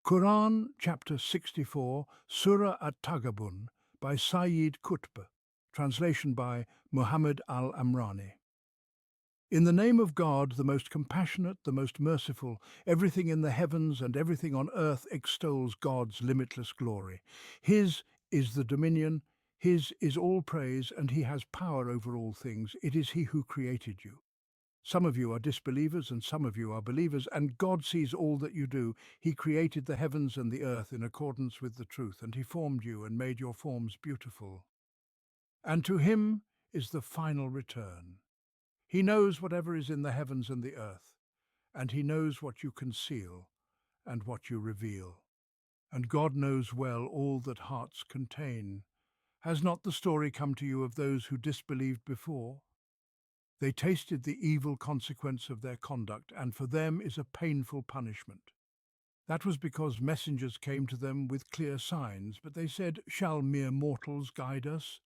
Qur'an, chapter 64, Surah At-Taghābun by Sayyid Qutb, translation by Muhammad Al-Amrani. In the name of God, the most compassionate, the most merciful, everything in the heavens and everything on earth extols God's limitless glory. His is the dominion, His is all praise, and He has power over all things. It is He who created you. Some of you are disbelievers and some of you are believers, and God sees all that you do. He created the heavens and the earth in accordance with the truth, and He formed you and made your forms beautiful. And to Him is the final return. He knows whatever is in the heavens and the earth, and He knows what you conceal and what you reveal. And God knows well all that hearts contain. Has not the story come to you of those who disbelieved before? They tasted the evil consequence of their conduct, and for them is a painful punishment. That was because messengers came to them with clear signs, but they said, "Shall mere mortals guide us?"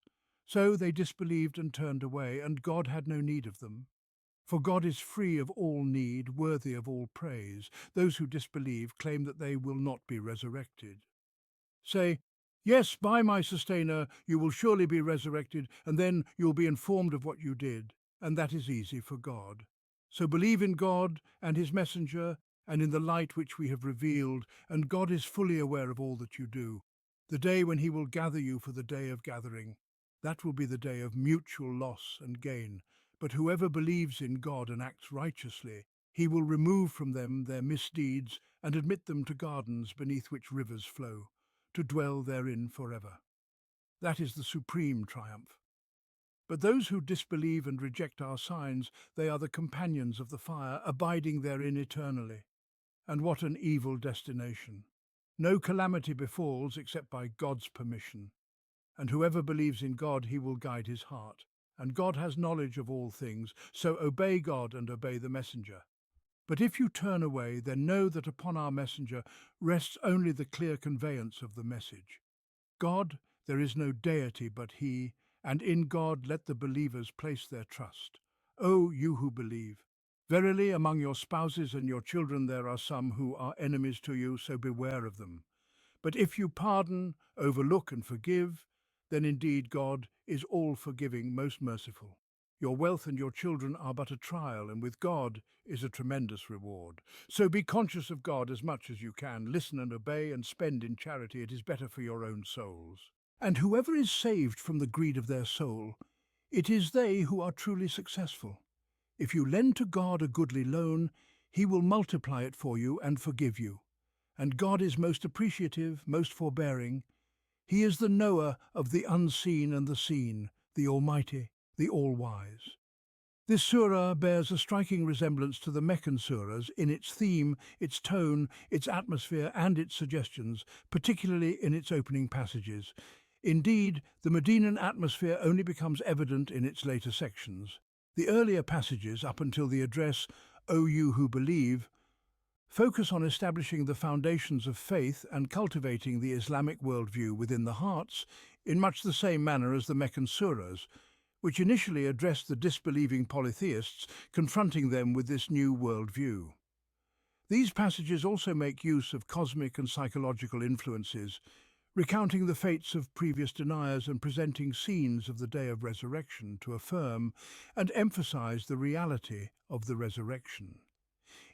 So they disbelieved and turned away, and God had no need of them. For God is free of all need, worthy of all praise. Those who disbelieve claim that they will not be resurrected. Say, "Yes, by my sustainer, you will surely be resurrected, and then you will be informed of what you did." And that is easy for God. So believe in God and His messenger and in the light which we have revealed, and God is fully aware of all that you do. The day when He will gather you for the day of gathering, that will be the day of mutual loss and gain. But whoever believes in God and acts righteously, He will remove from them their misdeeds and admit them to gardens beneath which rivers flow, to dwell therein forever. That is the supreme triumph. But those who disbelieve and reject our signs, they are the companions of the fire, abiding therein eternally. And what an evil destination! No calamity befalls except by God's permission. And whoever believes in God, He will guide his heart. And God has knowledge of all things, so obey God and obey the messenger. But if you turn away, then know that upon our messenger rests only the clear conveyance of the message. God, there is no deity but He, and in God let the believers place their trust. O you who believe! Verily, among your spouses and your children there are some who are enemies to you, so beware of them. But if you pardon, overlook and forgive, then indeed God is all-forgiving, most merciful. Your wealth and your children are but a trial, and with God is a tremendous reward. So be conscious of God as much as you can. Listen and obey and spend in charity. It is better for your own souls. And whoever is saved from the greed of their soul, it is they who are truly successful. If you lend to God a goodly loan, He will multiply it for you and forgive you. And God is most appreciative, most forbearing. He is the knower of the unseen and the seen, the Almighty, the All-Wise. This surah bears a striking resemblance to the Meccan surahs in its theme, its tone, its atmosphere and its suggestions, particularly in its opening passages. Indeed, the Medinan atmosphere only becomes evident in its later sections. The earlier passages, up until the address, "O you who believe," focus on establishing the foundations of faith and cultivating the Islamic worldview within the hearts in much the same manner as the Meccan surahs, which initially addressed the disbelieving polytheists, confronting them with this new worldview. These passages also make use of cosmic and psychological influences, recounting the fates of previous deniers and presenting scenes of the day of resurrection to affirm and emphasize the reality of the resurrection,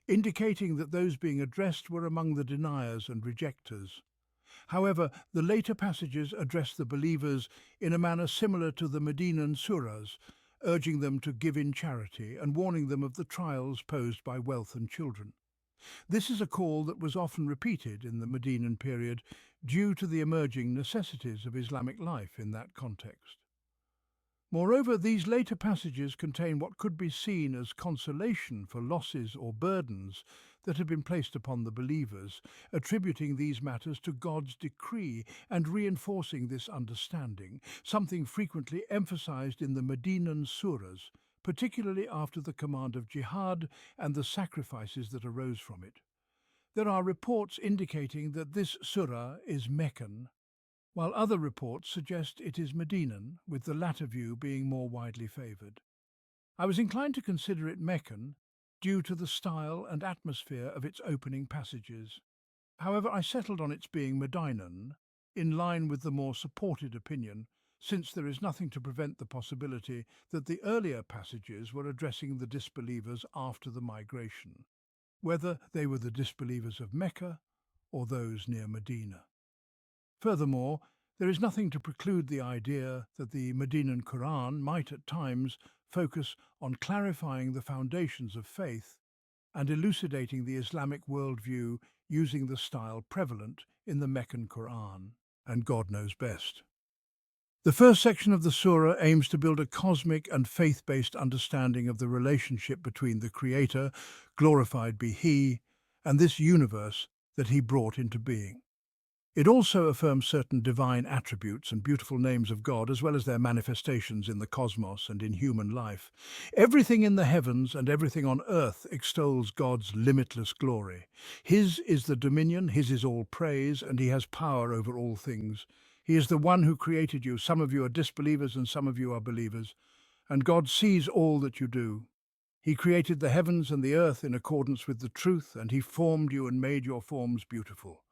indicating that those being addressed were among the deniers and rejectors. However, the later passages address the believers in a manner similar to the Medinan surahs, urging them to give in charity and warning them of the trials posed by wealth and children. This is a call that was often repeated in the Medinan period due to the emerging necessities of Islamic life in that context. Moreover, these later passages contain what could be seen as consolation for losses or burdens that had been placed upon the believers, attributing these matters to God's decree and reinforcing this understanding, something frequently emphasized in the Medinan surahs, particularly after the command of jihad and the sacrifices that arose from it. There are reports indicating that this surah is Meccan, while other reports suggest it is Medinan, with the latter view being more widely favoured. I was inclined to consider it Meccan due to the style and atmosphere of its opening passages. However, I settled on its being Medinan, in line with the more supported opinion, since there is nothing to prevent the possibility that the earlier passages were addressing the disbelievers after the migration, whether they were the disbelievers of Mecca or those near Medina. Furthermore, there is nothing to preclude the idea that the Medinan Qur'an might at times focus on clarifying the foundations of faith and elucidating the Islamic worldview using the style prevalent in the Meccan Qur'an, and God knows best. The first section of the surah aims to build a cosmic and faith-based understanding of the relationship between the Creator, glorified be He, and this universe that He brought into being. It also affirms certain divine attributes and beautiful names of God, as well as their manifestations in the cosmos and in human life. Everything in the heavens and everything on earth extols God's limitless glory. His is the dominion, His is all praise, and He has power over all things. He is the one who created you. Some of you are disbelievers and some of you are believers, and God sees all that you do. He created the heavens and the earth in accordance with the truth, and He formed you and made your forms beautiful.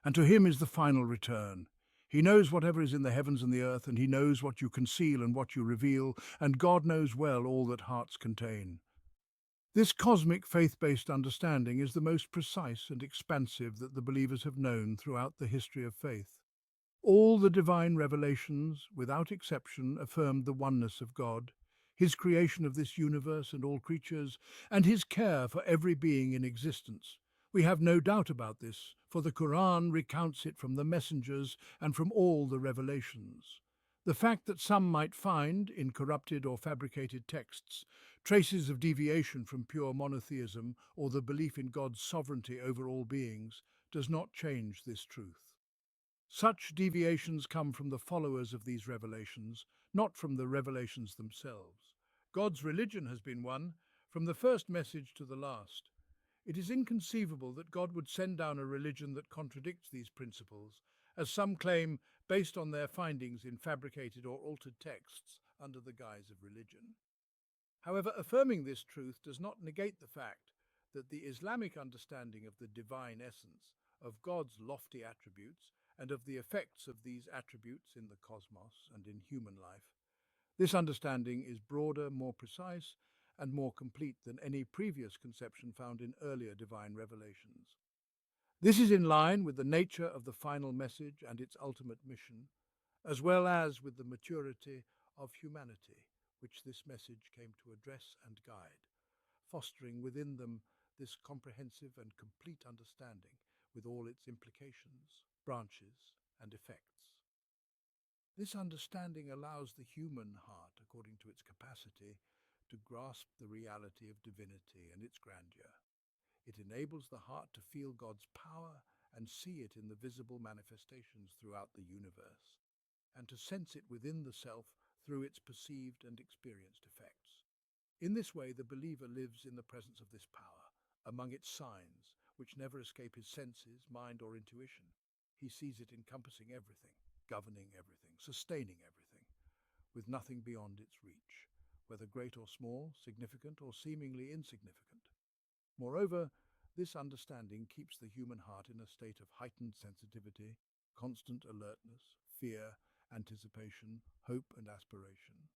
And to Him is the final return. He knows whatever is in the heavens and the earth, and He knows what you conceal and what you reveal, and God knows well all that hearts contain. This cosmic faith-based understanding is the most precise and expansive that the believers have known throughout the history of faith. All the divine revelations, without exception, affirmed the oneness of God, His creation of this universe and all creatures, and His care for every being in existence. We have no doubt about this, for the Qur'an recounts it from the messengers and from all the revelations. The fact that some might find, in corrupted or fabricated texts, traces of deviation from pure monotheism or the belief in God's sovereignty over all beings does not change this truth. Such deviations come from the followers of these revelations, not from the revelations themselves. God's religion has been one, from the first message to the last. It is inconceivable that God would send down a religion that contradicts these principles, as some claim, based on their findings in fabricated or altered texts under the guise of religion. However, affirming this truth does not negate the fact that the Islamic understanding of the divine essence, of God's lofty attributes, and of the effects of these attributes in the cosmos and in human life, this understanding is broader, more precise, and more complete than any previous conception found in earlier divine revelations. This is in line with the nature of the final message and its ultimate mission, as well as with the maturity of humanity, which this message came to address and guide, fostering within them this comprehensive and complete understanding with all its implications, branches, and effects. This understanding allows the human heart, according to its capacity, to grasp the reality of divinity and its grandeur. It enables the heart to feel God's power and see it in the visible manifestations throughout the universe, and to sense it within the self through its perceived and experienced effects. In this way, the believer lives in the presence of this power, among its signs, which never escape his senses, mind, or intuition. He sees it encompassing everything, governing everything, sustaining everything, with nothing beyond its reach, whether great or small, significant or seemingly insignificant. Moreover, this understanding keeps the human heart in a state of heightened sensitivity, constant alertness, fear, anticipation, hope, and aspiration.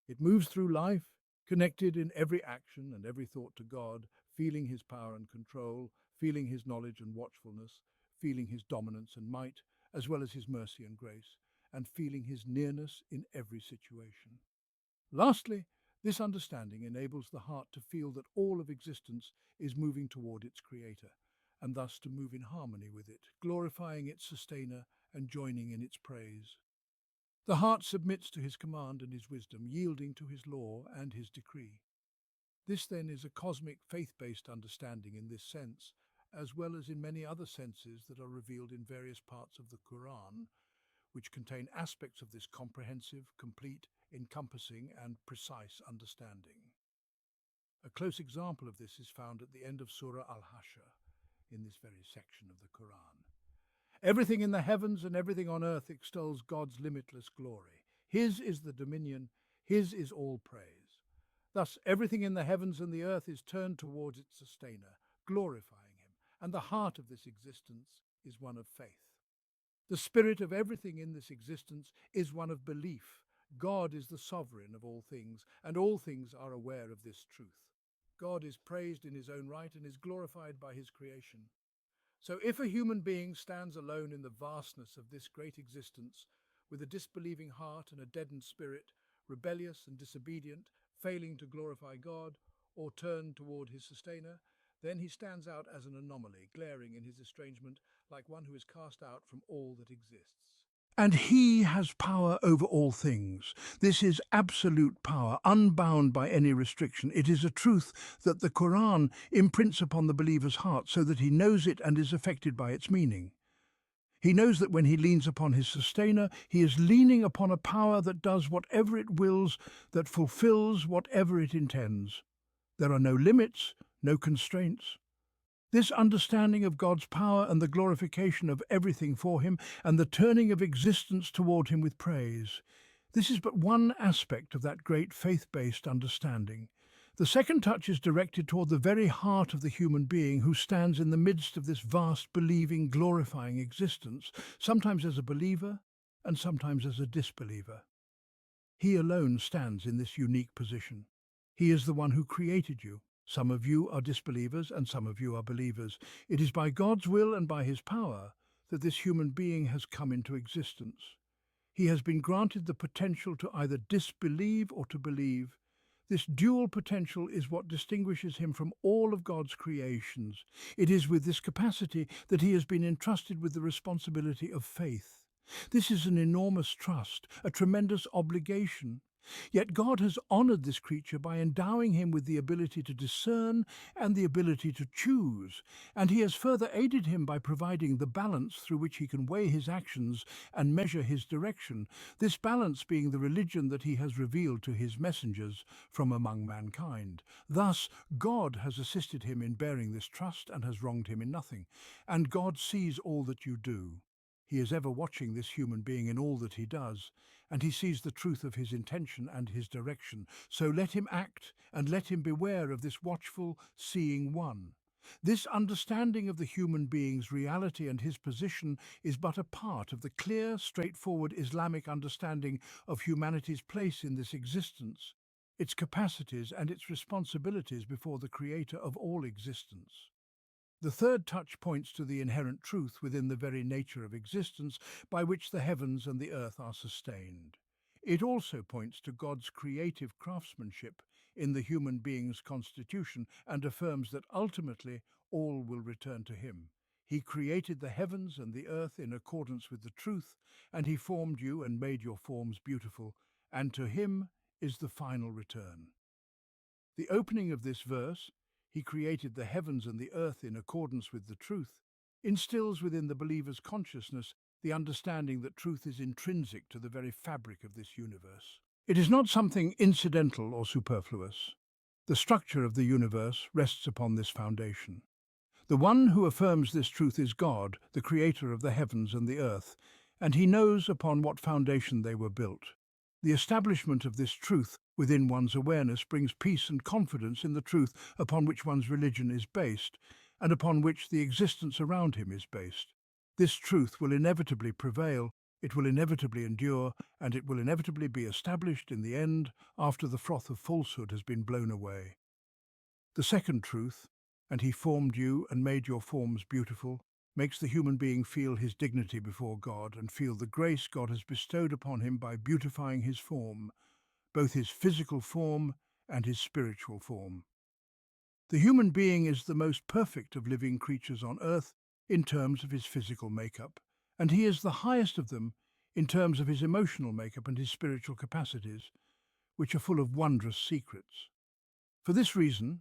It moves through life, connected in every action and every thought to God, feeling His power and control, feeling His knowledge and watchfulness, feeling His dominance and might, as well as His mercy and grace, and feeling His nearness in every situation. Lastly, this understanding enables the heart to feel that all of existence is moving toward its Creator, and thus to move in harmony with it, glorifying its sustainer and joining in its praise. The heart submits to His command and His wisdom, yielding to His law and His decree. This then is a cosmic faith-based understanding in this sense, as well as in many other senses that are revealed in various parts of the Qur'an, which contain aspects of this comprehensive, complete, encompassing, and precise understanding. A close example of this is found at the end of Surah Al-Hashr, in this very section of the Qur'an. Everything in the heavens and everything on earth extols God's limitless glory. His is the dominion, His is all praise. Thus, everything in the heavens and the earth is turned towards its sustainer, glorifying Him, and the heart of this existence is one of faith. The spirit of everything in this existence is one of belief. God is the sovereign of all things, and all things are aware of this truth. God is praised in his own right and is glorified by his creation. So if a human being stands alone in the vastness of this great existence, with a disbelieving heart and a deadened spirit, rebellious and disobedient, failing to glorify God or turn toward his sustainer, then he stands out as an anomaly, glaring in his estrangement like one who is cast out from all that exists. And he has power over all things. This is absolute power, unbound by any restriction. It is a truth that the Qur'an imprints upon the believer's heart so that he knows it and is affected by its meaning. He knows that when he leans upon his sustainer, he is leaning upon a power that does whatever it wills, that fulfills whatever it intends. There are no limits, no constraints. This understanding of God's power and the glorification of everything for him and the turning of existence toward him with praise. This is but one aspect of that great faith-based understanding. The second touch is directed toward the very heart of the human being who stands in the midst of this vast, believing, glorifying existence, sometimes as a believer and sometimes as a disbeliever. He alone stands in this unique position. He is the one who created you. Some of you are disbelievers and some of you are believers. It is by God's will and by his power that this human being has come into existence. He has been granted the potential to either disbelieve or to believe. This dual potential is what distinguishes him from all of God's creations. It is with this capacity that he has been entrusted with the responsibility of faith. This is an enormous trust, a tremendous obligation. Yet God has honored this creature by endowing him with the ability to discern and the ability to choose, and he has further aided him by providing the balance through which he can weigh his actions and measure his direction, this balance being the religion that he has revealed to his messengers from among mankind. Thus, God has assisted him in bearing this trust and has wronged him in nothing, and God sees all that you do. He is ever watching this human being in all that he does, and he sees the truth of his intention and his direction. So let him act, and let him beware of this watchful, seeing one. This understanding of the human being's reality and his position is but a part of the clear, straightforward Islamic understanding of humanity's place in this existence, its capacities and its responsibilities before the Creator of all existence. The third touch points to the inherent truth within the very nature of existence by which the heavens and the earth are sustained. It also points to God's creative craftsmanship in the human being's constitution and affirms that ultimately all will return to him. He created the heavens and the earth in accordance with the truth, and he formed you and made your forms beautiful, and to him is the final return. The opening of this verse, he created the heavens and the earth in accordance with the truth, instills within the believer's consciousness the understanding that truth is intrinsic to the very fabric of this universe. It is not something incidental or superfluous. The structure of the universe rests upon this foundation. The one who affirms this truth is God, the creator of the heavens and the earth, and he knows upon what foundation they were built. The establishment of this truth within one's awareness brings peace and confidence in the truth upon which one's religion is based, and upon which the existence around him is based. This truth will inevitably prevail, it will inevitably endure, and it will inevitably be established in the end after the froth of falsehood has been blown away. The second truth, and he formed you and made your forms beautiful, makes the human being feel his dignity before God and feel the grace God has bestowed upon him by beautifying his form, both his physical form and his spiritual form. The human being is the most perfect of living creatures on earth in terms of his physical makeup, and he is the highest of them in terms of his emotional makeup and his spiritual capacities, which are full of wondrous secrets. For this reason,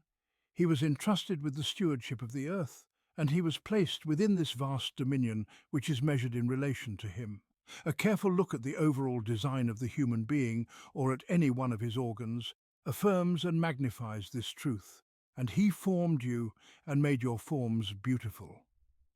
he was entrusted with the stewardship of the earth, and he was placed within this vast dominion which is measured in relation to him. A careful look at the overall design of the human being, or at any one of his organs, affirms and magnifies this truth. And he formed you and made your forms beautiful.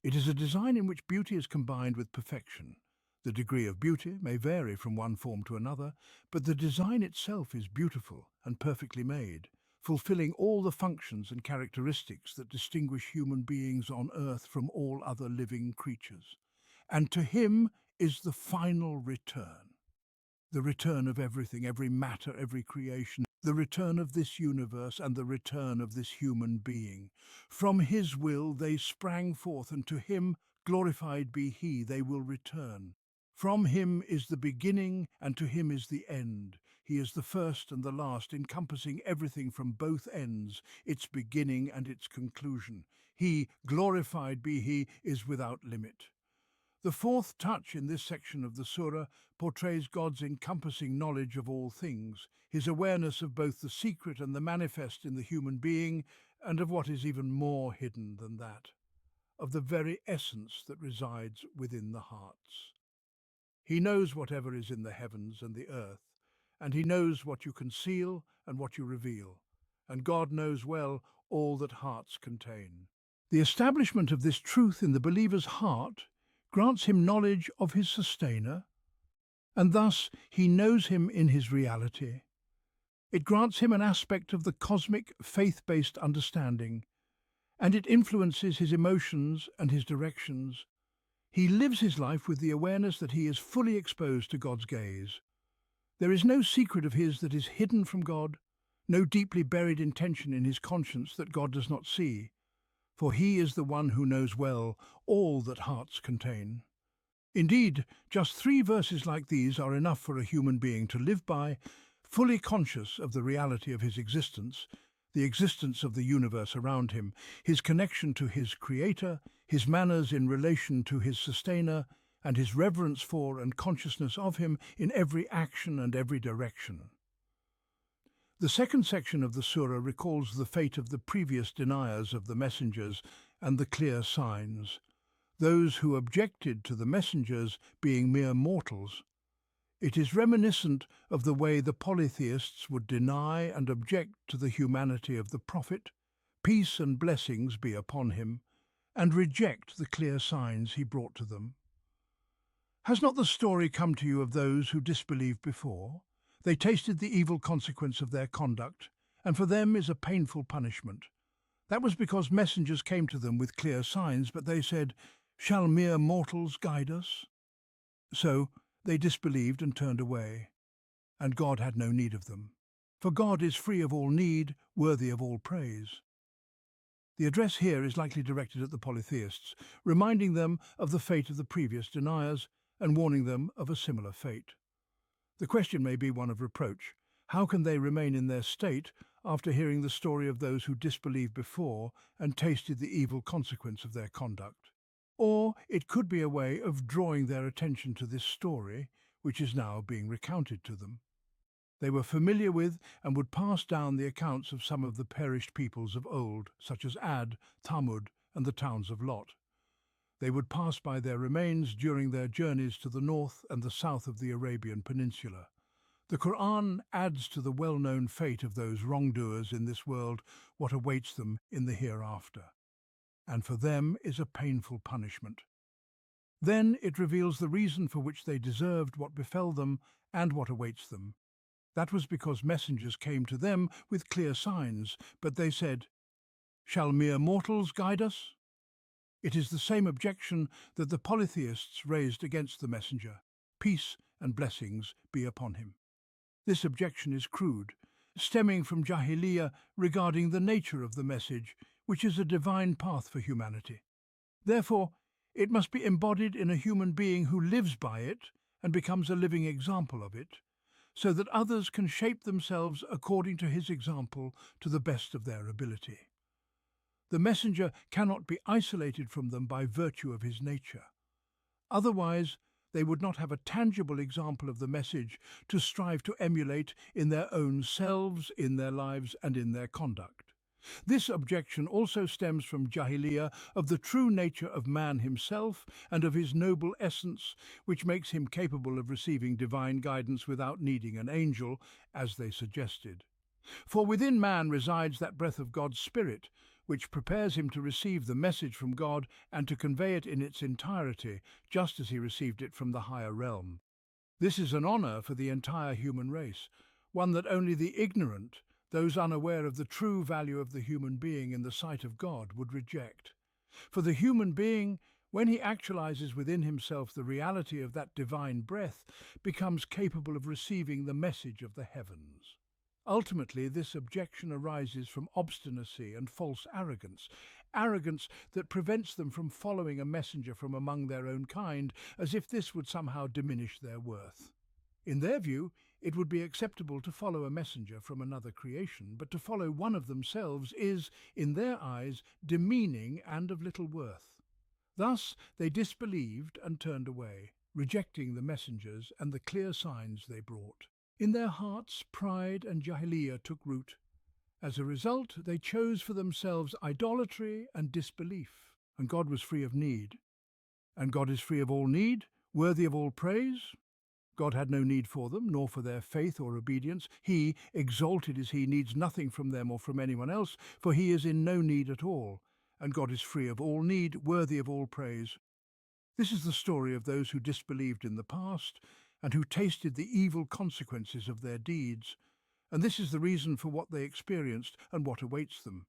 It is a design in which beauty is combined with perfection. The degree of beauty may vary from one form to another, but the design itself is beautiful and perfectly made. fulfilling all the functions and characteristics that distinguish human beings on earth from all other living creatures. And to him is the final return. The return of everything, every matter, every creation, the return of this universe and the return of this human being. From his will they sprang forth, and to him, glorified be he, they will return. From him is the beginning, and to him is the end. He is the first and the last, encompassing everything from both ends, its beginning and its conclusion. He, glorified be he, is without limit. The fourth touch in this section of the surah portrays God's encompassing knowledge of all things, his awareness of both the secret and the manifest in the human being, and of what is even more hidden than that, of the very essence that resides within the hearts. He knows whatever is in the heavens and the earth, and he knows what you conceal and what you reveal, and God knows well all that hearts contain. The establishment of this truth in the believer's heart grants him knowledge of his sustainer, and thus he knows him in his reality. It grants him an aspect of the cosmic, faith-based understanding, and it influences his emotions and his directions. He lives his life with the awareness that he is fully exposed to God's gaze. There is no secret of his that is hidden from God, no deeply buried intention in his conscience that God does not see, for he is the one who knows well all that hearts contain. Indeed, just 3 verses like these are enough for a human being to live by, fully conscious of the reality of his existence, the existence of the universe around him, his connection to his Creator, his manners in relation to his Sustainer, and his reverence for and consciousness of him in every action and every direction. The second section of the surah recalls the fate of the previous deniers of the messengers and the clear signs, those who objected to the messengers being mere mortals. It is reminiscent of the way the polytheists would deny and object to the humanity of the prophet, peace and blessings be upon him, and reject the clear signs he brought to them. Has not the story come to you of those who disbelieved before? They tasted the evil consequence of their conduct, and for them is a painful punishment. That was because messengers came to them with clear signs, but they said, "Shall mere mortals guide us?" So they disbelieved and turned away, and God had no need of them. For God is free of all need, worthy of all praise. The address here is likely directed at the polytheists, reminding them of the fate of the previous deniers and warning them of a similar fate. The question may be one of reproach. How can they remain in their state after hearing the story of those who disbelieved before and tasted the evil consequence of their conduct? Or it could be a way of drawing their attention to this story, which is now being recounted to them. They were familiar with and would pass down the accounts of some of the perished peoples of old, such as Ad, Thamud, and the towns of Lot. They would pass by their remains during their journeys to the north and the south of the Arabian Peninsula. The Qur'an adds to the well-known fate of those wrongdoers in this world what awaits them in the hereafter, and for them is a painful punishment. Then it reveals the reason for which they deserved what befell them and what awaits them. That was because messengers came to them with clear signs, but they said, "Shall mere mortals guide us?" It is the same objection that the polytheists raised against the messenger. Peace and blessings be upon him. This objection is crude, stemming from Jahiliyyah regarding the nature of the message, which is a divine path for humanity. Therefore, it must be embodied in a human being who lives by it and becomes a living example of it, so that others can shape themselves according to his example to the best of their ability. The messenger cannot be isolated from them by virtue of his nature. Otherwise, they would not have a tangible example of the message to strive to emulate in their own selves, in their lives, and in their conduct. This objection also stems from Jahiliyyah of the true nature of man himself and of his noble essence, which makes him capable of receiving divine guidance without needing an angel, as they suggested. For within man resides that breath of God's Spirit, which prepares him to receive the message from God and to convey it in its entirety, just as he received it from the higher realm. This is an honor for the entire human race, one that only the ignorant, those unaware of the true value of the human being in the sight of God would reject. For the human being, when he actualizes within himself the reality of that divine breath, becomes capable of receiving the message of the heavens. Ultimately, this objection arises from obstinacy and false arrogance, arrogance that prevents them from following a messenger from among their own kind, as if this would somehow diminish their worth. In their view, it would be acceptable to follow a messenger from another creation, but to follow one of themselves is, in their eyes, demeaning and of little worth. Thus they disbelieved and turned away, rejecting the messengers and the clear signs they brought. In their hearts, pride and jahiliyyah took root. As a result, they chose for themselves idolatry and disbelief, and God was free of need. And God is free of all need, worthy of all praise. God had no need for them, nor for their faith or obedience. He, exalted as He, needs nothing from them or from anyone else, for He is in no need at all, and God is free of all need, worthy of all praise. This is the story of those who disbelieved in the past, and who tasted the evil consequences of their deeds, and this is the reason for what they experienced and what awaits them.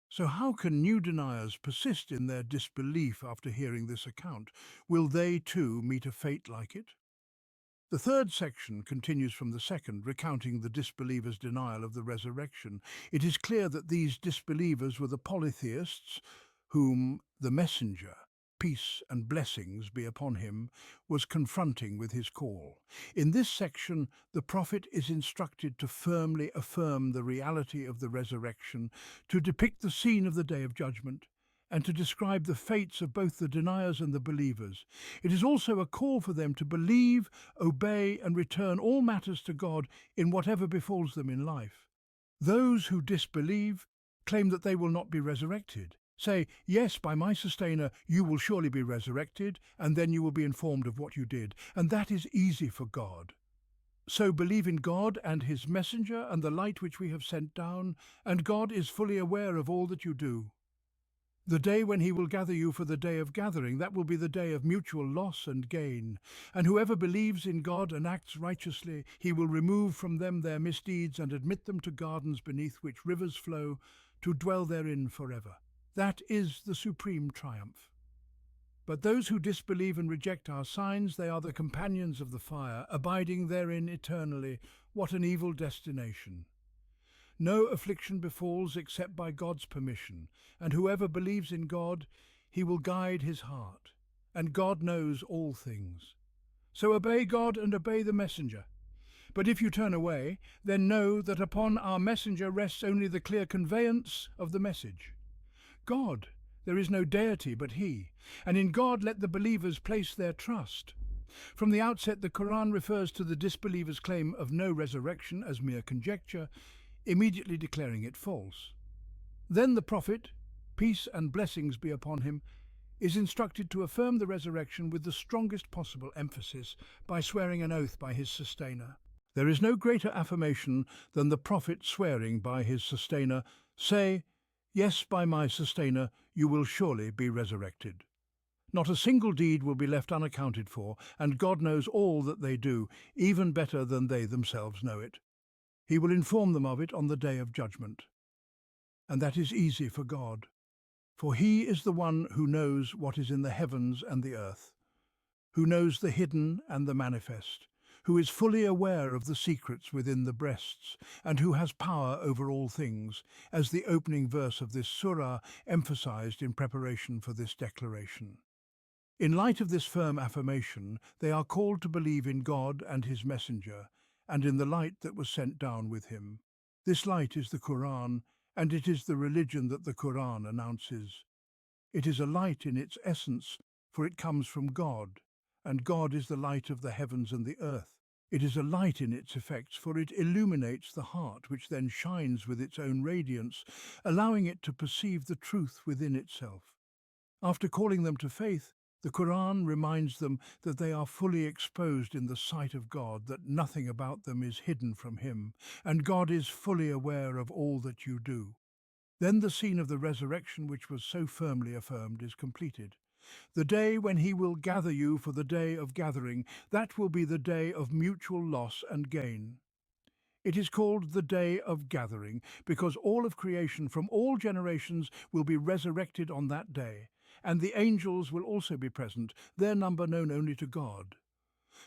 So how can new deniers persist in their disbelief after hearing this account? Will they too meet a fate like it? The third section continues from the second, recounting the disbelievers' denial of the resurrection. It is clear that these disbelievers were the polytheists whom the messenger, peace and blessings be upon him, was confronting with his call. In this section, the prophet is instructed to firmly affirm the reality of the resurrection, to depict the scene of the day of judgment, and to describe the fates of both the deniers and the believers. It is also a call for them to believe, obey, and return all matters to God in whatever befalls them in life. Those who disbelieve claim that they will not be resurrected. Say, yes, by my sustainer, you will surely be resurrected, and then you will be informed of what you did. And that is easy for God. So believe in God and His messenger and the light which we have sent down, and God is fully aware of all that you do. The day when He will gather you for the day of gathering, that will be the day of mutual loss and gain. And whoever believes in God and acts righteously, He will remove from them their misdeeds and admit them to gardens beneath which rivers flow, to dwell therein forever. That is the supreme triumph. But those who disbelieve and reject our signs, they are the companions of the fire, abiding therein eternally. What an evil destination! No affliction befalls except by God's permission, and whoever believes in God, He will guide his heart, and God knows all things. So obey God and obey the messenger. But if you turn away, then know that upon our messenger rests only the clear conveyance of the message. God, there is no deity but He, and in God let the believers place their trust. From the outset, the Qur'an refers to the disbelievers' claim of no resurrection as mere conjecture, immediately declaring it false. Then the Prophet, peace and blessings be upon him, is instructed to affirm the resurrection with the strongest possible emphasis by swearing an oath by his sustainer. There is no greater affirmation than the Prophet swearing by his sustainer, "Say, yes, by my sustainer, you will surely be resurrected." Not a single deed will be left unaccounted for, and God knows all that they do, even better than they themselves know it. He will inform them of it on the day of judgment. And that is easy for God, for He is the one who knows what is in the heavens and the earth, who knows the hidden and the manifest, who is fully aware of the secrets within the breasts, and who has power over all things, as the opening verse of this surah emphasized in preparation for this declaration. In light of this firm affirmation, they are called to believe in God and His messenger, and in the light that was sent down with Him. This light is the Qur'an, and it is the religion that the Qur'an announces. It is a light in its essence, for it comes from God, and God is the light of the heavens and the earth. It is a light in its effects, for it illuminates the heart, which then shines with its own radiance, allowing it to perceive the truth within itself. After calling them to faith, the Qur'an reminds them that they are fully exposed in the sight of God, that nothing about them is hidden from Him, and God is fully aware of all that you do. Then the scene of the resurrection, which was so firmly affirmed, is completed. The day when He will gather you for the day of gathering, that will be the day of mutual loss and gain. It is called the Day of Gathering because all of creation from all generations will be resurrected on that day, and the angels will also be present, their number known only to God.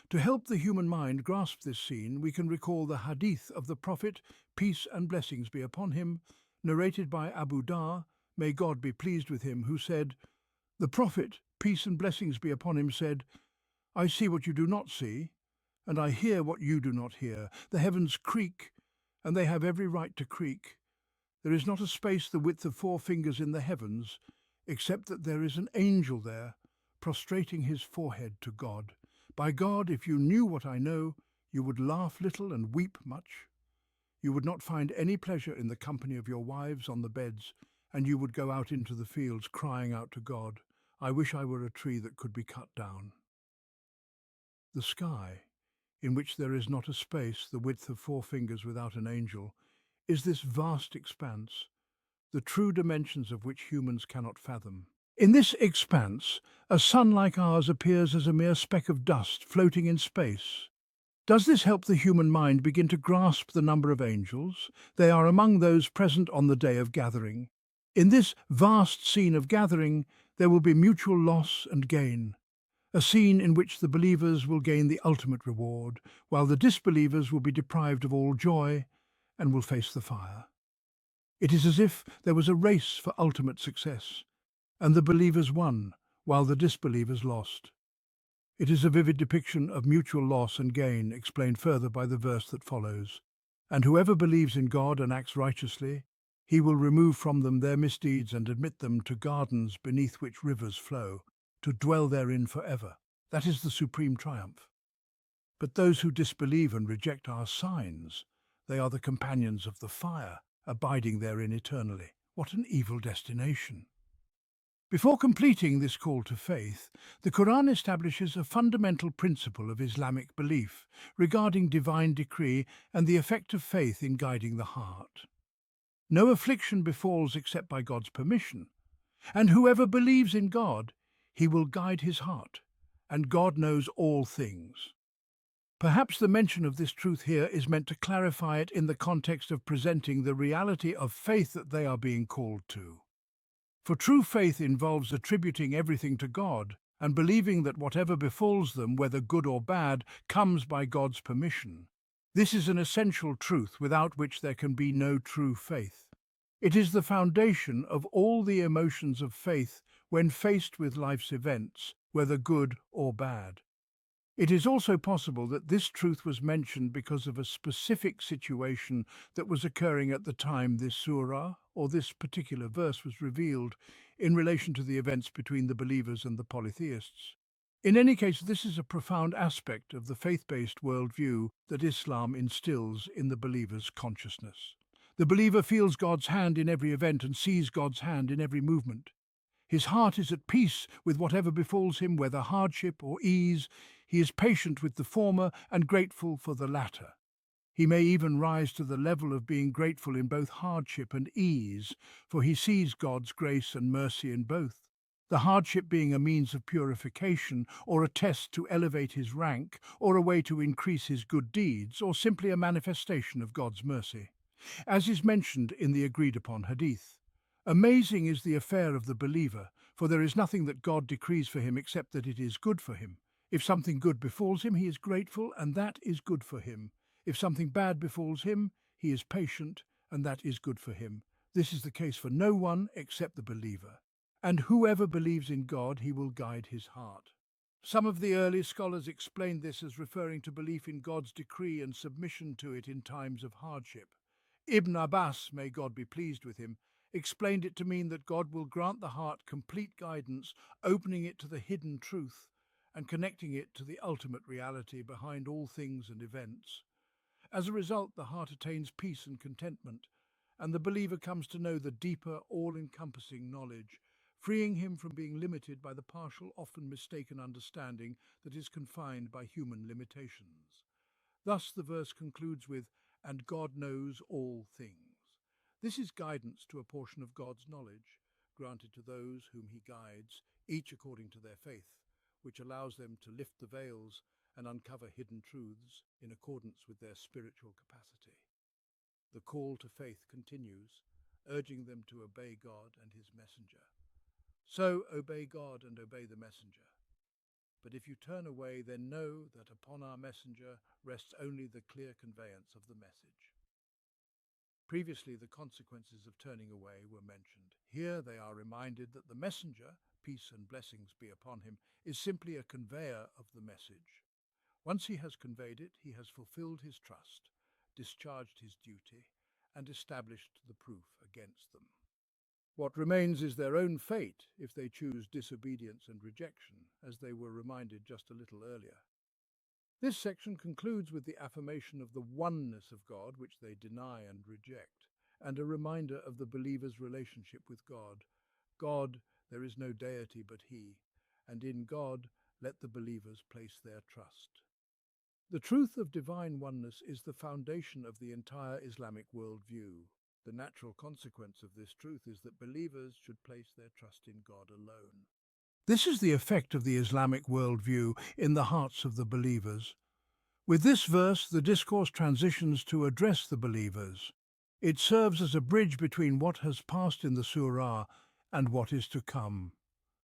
To help the human mind grasp this scene, we can recall the hadith of the Prophet, peace and blessings be upon him, narrated by Abu Dhar, may God be pleased with him, who said, "The Prophet, peace and blessings be upon him, said, I see what you do not see, and I hear what you do not hear. The heavens creak, and they have every right to creak. There is not a space the width of 4 fingers in the heavens, except that there is an angel there, prostrating his forehead to God. By God, if you knew what I know, you would laugh little and weep much. You would not find any pleasure in the company of your wives on the beds, and you would go out into the fields crying out to God, I wish I were a tree that could be cut down." The sky, in which there is not a space the width of 4 fingers without an angel, is this vast expanse, the true dimensions of which humans cannot fathom. In this expanse, a sun like ours appears as a mere speck of dust floating in space. Does this help the human mind begin to grasp the number of angels? They are among those present on the day of gathering. In this vast scene of gathering, there will be mutual loss and gain, a scene in which the believers will gain the ultimate reward, while the disbelievers will be deprived of all joy and will face the fire. It is as if there was a race for ultimate success, and the believers won, while the disbelievers lost. It is a vivid depiction of mutual loss and gain, explained further by the verse that follows. And whoever believes in God and acts righteously, he will remove from them their misdeeds and admit them to gardens beneath which rivers flow, to dwell therein forever. That is the supreme triumph. But those who disbelieve and reject our signs, they are the companions of the fire, abiding therein eternally. What an evil destination! Before completing this call to faith, the Qur'an establishes a fundamental principle of Islamic belief regarding divine decree and the effect of faith in guiding the heart. No affliction befalls except by God's permission, and whoever believes in God, he will guide his heart, and God knows all things. Perhaps the mention of this truth here is meant to clarify it in the context of presenting the reality of faith that they are being called to. For true faith involves attributing everything to God and believing that whatever befalls them, whether good or bad, comes by God's permission. This is an essential truth without which there can be no true faith. It is the foundation of all the emotions of faith when faced with life's events, whether good or bad. It is also possible that this truth was mentioned because of a specific situation that was occurring at the time this surah or this particular verse was revealed in relation to the events between the believers and the polytheists. In any case, this is a profound aspect of the faith-based worldview that Islam instills in the believer's consciousness. The believer feels God's hand in every event and sees God's hand in every movement. His heart is at peace with whatever befalls him, whether hardship or ease. He is patient with the former and grateful for the latter. He may even rise to the level of being grateful in both hardship and ease, for he sees God's grace and mercy in both. The hardship being a means of purification, or a test to elevate his rank, or a way to increase his good deeds, or simply a manifestation of God's mercy, as is mentioned in the agreed-upon hadith. Amazing is the affair of the believer, for there is nothing that God decrees for him except that it is good for him. If something good befalls him, he is grateful, and that is good for him. If something bad befalls him, he is patient, and that is good for him. This is the case for no one except the believer. And whoever believes in God, he will guide his heart. Some of the early scholars explained this as referring to belief in God's decree and submission to it in times of hardship. Ibn Abbas, may God be pleased with him, explained it to mean that God will grant the heart complete guidance, opening it to the hidden truth and connecting it to the ultimate reality behind all things and events. As a result, the heart attains peace and contentment, and the believer comes to know the deeper, all-encompassing knowledge, freeing him from being limited by the partial, often mistaken understanding that is confined by human limitations. Thus the verse concludes with, "And God knows all things." This is guidance to a portion of God's knowledge, granted to those whom he guides, each according to their faith, which allows them to lift the veils and uncover hidden truths in accordance with their spiritual capacity. the call to faith continues, urging them to obey God and his messenger. So obey God and obey the messenger. But if you turn away, then know that upon our messenger rests only the clear conveyance of the message. Previously, the consequences of turning away were mentioned. Here they are reminded that the messenger, peace and blessings be upon him, is simply a conveyor of the message. Once he has conveyed it, he has fulfilled his trust, discharged his duty, and established the proof against them. What remains is their own fate if they choose disobedience and rejection, as they were reminded just a little earlier. This section concludes with the affirmation of the oneness of God, which they deny and reject, and a reminder of the believer's relationship with God. God, there is no deity but He, and in God let the believers place their trust. The truth of divine oneness is the foundation of the entire Islamic worldview. The natural consequence of this truth is that believers should place their trust in God alone. This is the effect of the Islamic worldview in the hearts of the believers. With this verse, the discourse transitions to address the believers. It serves as a bridge between what has passed in the Surah and what is to come.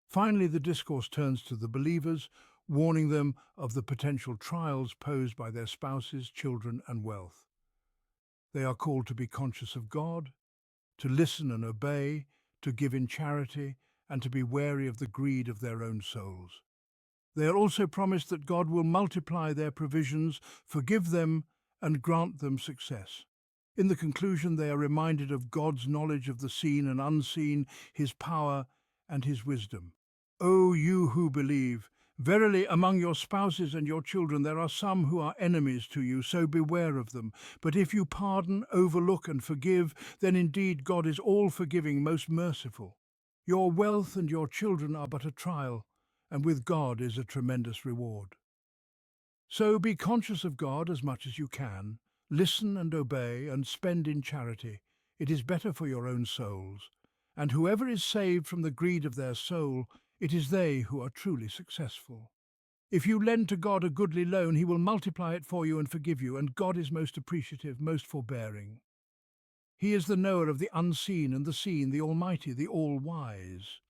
Finally, the discourse turns to the believers, warning them of the potential trials posed by their spouses, children, and wealth. They are called to be conscious of God, to listen and obey, to give in charity, and to be wary of the greed of their own souls. They are also promised that God will multiply their provisions, forgive them, and grant them success. In the conclusion, they are reminded of God's knowledge of the seen and unseen, His power, and His wisdom. O you who believe, verily among your spouses and your children there are some who are enemies to you, so beware of them. But if you pardon, overlook, and forgive, then indeed God is all-forgiving, most merciful. Your wealth and your children are but a trial, and with God is a tremendous reward. So be conscious of God as much as you can. Listen and obey, and spend in charity. It is better for your own souls. And whoever is saved from the greed of their soul, it is they who are truly successful. If you lend to God a goodly loan, He will multiply it for you and forgive you, and God is most appreciative, most forbearing. He is the knower of the unseen and the seen, the Almighty, the All-Wise.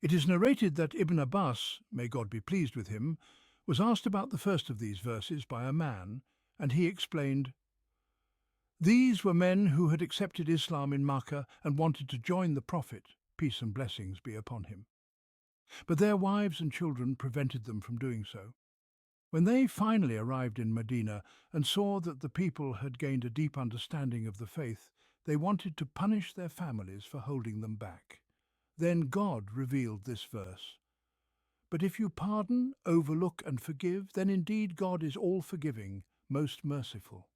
It is narrated that Ibn Abbas, may God be pleased with him, was asked about the first of these verses by a man, and he explained, "These were men who had accepted Islam in Makkah and wanted to join the Prophet, peace and blessings be upon him. But their wives and children prevented them from doing so. When they finally arrived in Medina and saw that the people had gained a deep understanding of the faith, they wanted to punish their families for holding them back. Then God revealed this verse. But if you pardon, overlook, and forgive, then indeed God is all-forgiving, most merciful."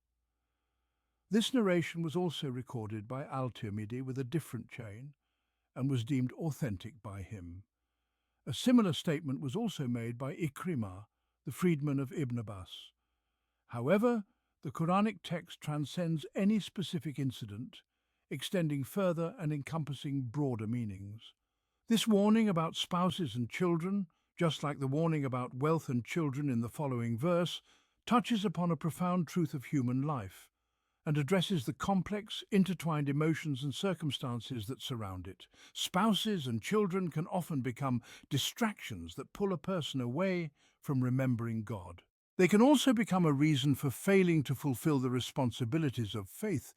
This narration was also recorded by Al-Tirmidhi with a different chain and was deemed authentic by him. A similar statement was also made by Ikrimah, the freedman of Ibn Abbas. However, the Quranic text transcends any specific incident, extending further and encompassing broader meanings. This warning about spouses and children, just like the warning about wealth and children in the following verse, touches upon a profound truth of human life and addresses the complex, intertwined emotions and circumstances that surround it. Spouses and children can often become distractions that pull a person away from remembering God. They can also become a reason for failing to fulfill the responsibilities of faith,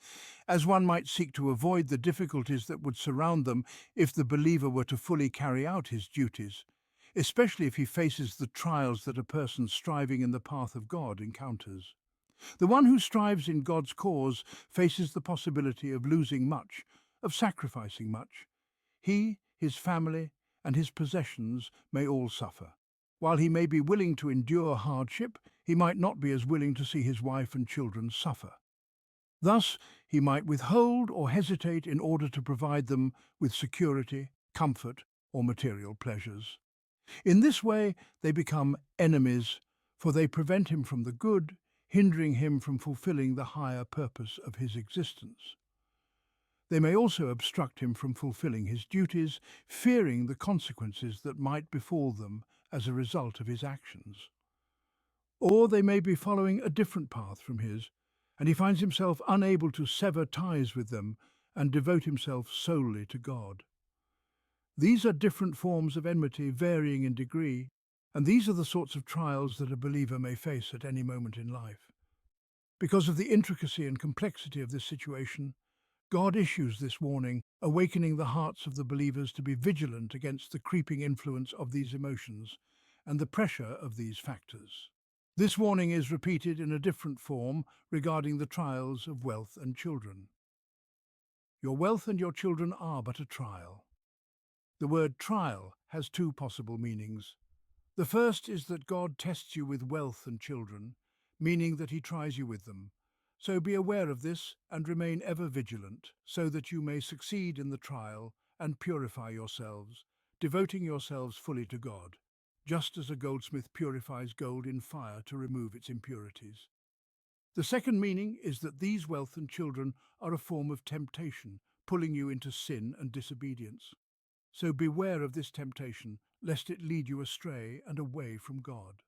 as one might seek to avoid the difficulties that would surround them if the believer were to fully carry out his duties, especially if he faces the trials that a person striving in the path of God encounters. The one who strives in God's cause faces the possibility of losing much, of sacrificing much. He, his family, and his possessions may all suffer. While he may be willing to endure hardship, he might not be as willing to see his wife and children suffer. Thus, he might withhold or hesitate in order to provide them with security, comfort, or material pleasures. In this way, they become enemies, for they prevent him from the good, hindering him from fulfilling the higher purpose of his existence. They may also obstruct him from fulfilling his duties, fearing the consequences that might befall them as a result of his actions. Or they may be following a different path from his, and he finds himself unable to sever ties with them and devote himself solely to God. These are different forms of enmity, varying in degree, and these are the sorts of trials that a believer may face at any moment in life. Because of the intricacy and complexity of this situation, God issues this warning, awakening the hearts of the believers to be vigilant against the creeping influence of these emotions and the pressure of these factors. This warning is repeated in a different form regarding the trials of wealth and children. Your wealth and your children are but a trial. The word trial has two possible meanings. The first is that God tests you with wealth and children, meaning that he tries you with them. So be aware of this and remain ever vigilant, so that you may succeed in the trial and purify yourselves, devoting yourselves fully to God, just as a goldsmith purifies gold in fire to remove its impurities. The second meaning is that these wealth and children are a form of temptation, pulling you into sin and disobedience. So beware of this temptation, lest it lead you astray and away from God.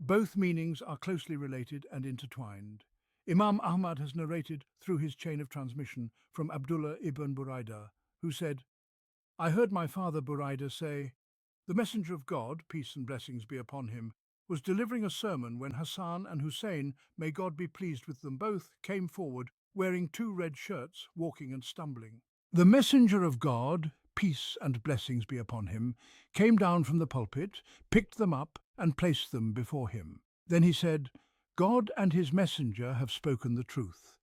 Both meanings are closely related and intertwined. Imam Ahmad has narrated through his chain of transmission from Abdullah ibn Buraida, who said, "I heard my father Buraida say, 'The Messenger of God, peace and blessings be upon him, was delivering a sermon when Hassan and Hussein, may God be pleased with them both, came forward, wearing two red shirts, walking and stumbling. The Messenger of God, peace and blessings be upon him, came down from the pulpit, picked them up, and placed them before him. Then he said, God and his messenger have spoken the truth.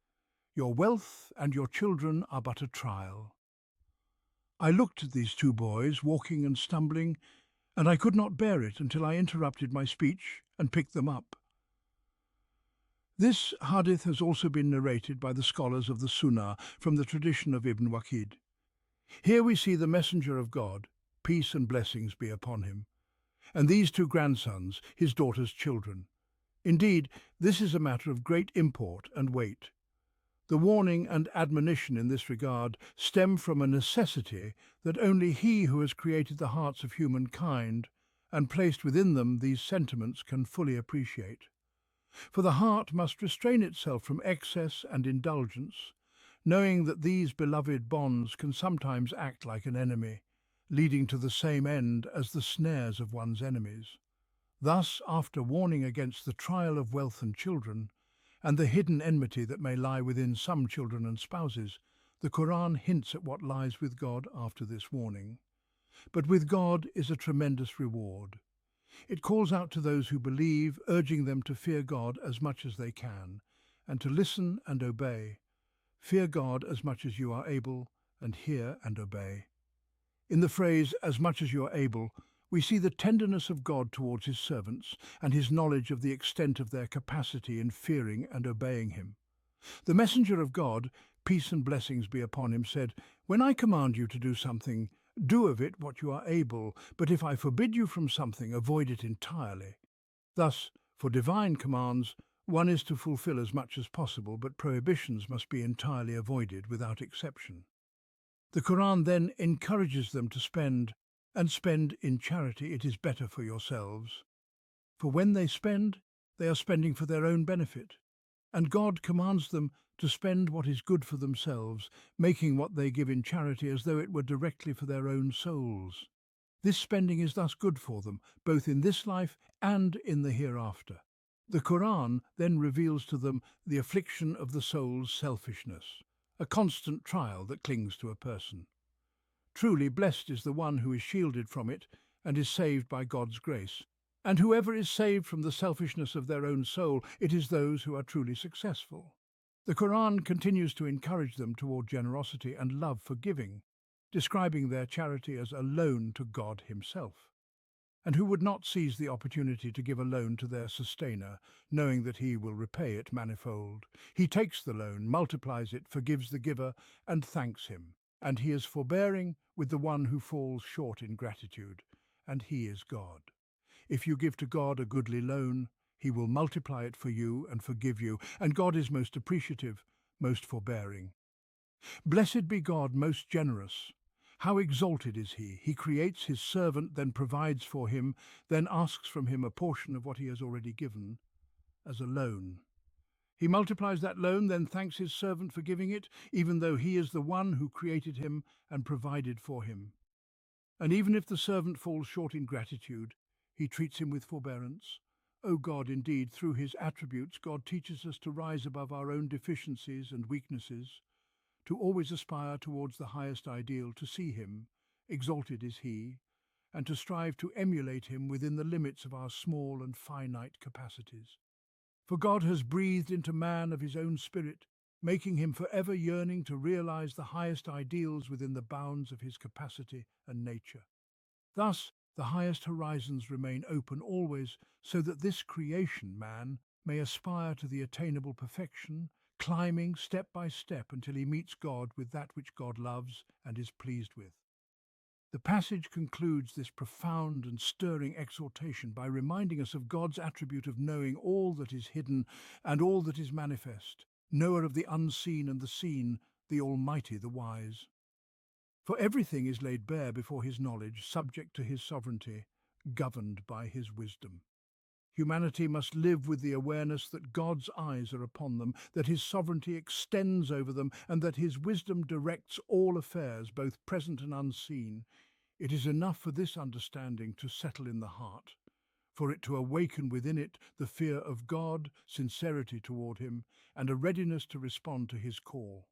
Your wealth and your children are but a trial.' I looked at these two boys, walking and stumbling, and I could not bear it until I interrupted my speech and picked them up." This hadith has also been narrated by the scholars of the Sunnah from the tradition of Ibn Waqid. Here we see the Messenger of God, peace and blessings be upon him, and these two grandsons, his daughter's children. Indeed, this is a matter of great import and weight. The warning and admonition in this regard stem from a necessity that only He who has created the hearts of humankind and placed within them these sentiments can fully appreciate. For the heart must restrain itself from excess and indulgence, knowing that these beloved bonds can sometimes act like an enemy, leading to the same end as the snares of one's enemies. Thus, after warning against the trial of wealth and children, and the hidden enmity that may lie within some children and spouses, the Qur'an hints at what lies with God after this warning. But with God is a tremendous reward. It calls out to those who believe, urging them to fear God as much as they can, and to listen and obey. Fear God as much as you are able, and hear and obey. In the phrase, as much as you are able, we see the tenderness of God towards his servants and his knowledge of the extent of their capacity in fearing and obeying him. The Messenger of God, peace and blessings be upon him, said, "When I command you to do something, do of it what you are able, but if I forbid you from something, avoid it entirely." Thus, for divine commands, one is to fulfill as much as possible, but prohibitions must be entirely avoided without exception. The Quran then encourages them to spend in charity. It is better for yourselves. For when they spend, they are spending for their own benefit, and God commands them to spend what is good for themselves, making what they give in charity as though it were directly for their own souls. This spending is thus good for them, both in this life and in the hereafter. The Quran then reveals to them the affliction of the soul's selfishness, a constant trial that clings to a person. Truly blessed is the one who is shielded from it and is saved by God's grace. And whoever is saved from the selfishness of their own soul, it is those who are truly successful. The Quran continues to encourage them toward generosity and love for giving, describing their charity as a loan to God himself. And who would not seize the opportunity to give a loan to their sustainer, knowing that he will repay it manifold? He takes the loan, multiplies it, forgives the giver, and thanks him. And he is forbearing with the one who falls short in gratitude, and he is God. If you give to God a goodly loan, he will multiply it for you and forgive you, and God is most appreciative, most forbearing. Blessed be God, most generous. How exalted is he! He creates his servant, then provides for him, then asks from him a portion of what he has already given, as a loan. He multiplies that loan, then thanks his servant for giving it, even though he is the one who created him and provided for him. And even if the servant falls short in gratitude, he treats him with forbearance. O God, indeed, through his attributes, God teaches us to rise above our own deficiencies and weaknesses, to always aspire towards the highest ideal, to see him, exalted is he, and to strive to emulate him within the limits of our small and finite capacities. For God has breathed into man of his own spirit, making him forever yearning to realize the highest ideals within the bounds of his capacity and nature. Thus, the highest horizons remain open always, so that this creation man may aspire to the attainable perfection, climbing step by step until he meets God with that which God loves and is pleased with. The passage concludes this profound and stirring exhortation by reminding us of God's attribute of knowing all that is hidden and all that is manifest, knower of the unseen and the seen, the Almighty, the wise. For everything is laid bare before his knowledge, subject to his sovereignty, governed by his wisdom. Humanity must live with the awareness that God's eyes are upon them, that his sovereignty extends over them, and that his wisdom directs all affairs, both present and unseen. It is enough for this understanding to settle in the heart, for it to awaken within it the fear of God, sincerity toward him, and a readiness to respond to his call.